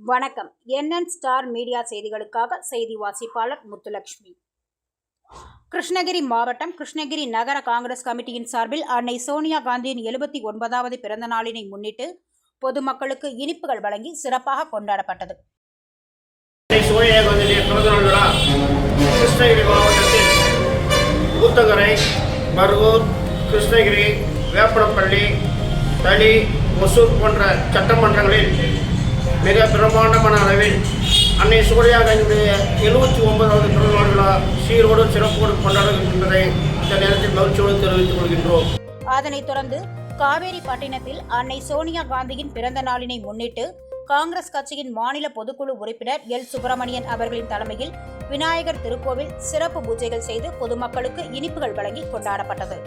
வணக்கம். NN star media செய்திகளுக்காக செய்தி வாசிப்பாளர் முத்துலட்சுமி. கிருஷ்ணகிரி மாவட்டம் கிருஷ்ணகிரி நகர காங்கிரஸ் கமிட்டியின் சார்பில் அன்னை சோனியா காந்தியின் 79வது பிறந்த நாளினை முன்னிட்டு பொதுமக்களுக்கு இனிப்புகள் வழங்கி சிறப்பாக கொண்டாடப்பட்டது. சோனியா காந்தியின் பிறந்தநாள் விழா கிருஷ்ணகிரி மாவட்டத்தில் ஊத்தங்கரை, மருவூர், கிருஷ்ணகிரி, வேப்பனப்பள்ளி, தளி, ஒசூர் போன்ற சட்டமன்றங்களில் மிக பிரமாண்டமான அளவில் அன்னை சோனியா காந்தியுடைய 79வது பிறந்தநாள் விழா சீரோடு சிறப்போடு கொண்டாடுகின்றதை இந்த நேரத்தில் மகிழ்ச்சியோடு தெரிவித்துக் கொள்கின்றோம். அதனைத் தொடர்ந்து காவேரிப்பட்டினத்தில் அன்னை சோனியா காந்தியின் பிறந்த நாளினை முன்னிட்டு காங்கிரஸ் கட்சியின் மாநில பொதுக்குழு உறுப்பினர் எல். சுப்பிரமணியன் அவர்களின் தலைமையில் விநாயகர் திருக்கோவில் சிறப்பு பூஜைகள் செய்து பொதுமக்களுக்கு இனிப்புகள் வழங்கி கொண்டாடப்பட்டது.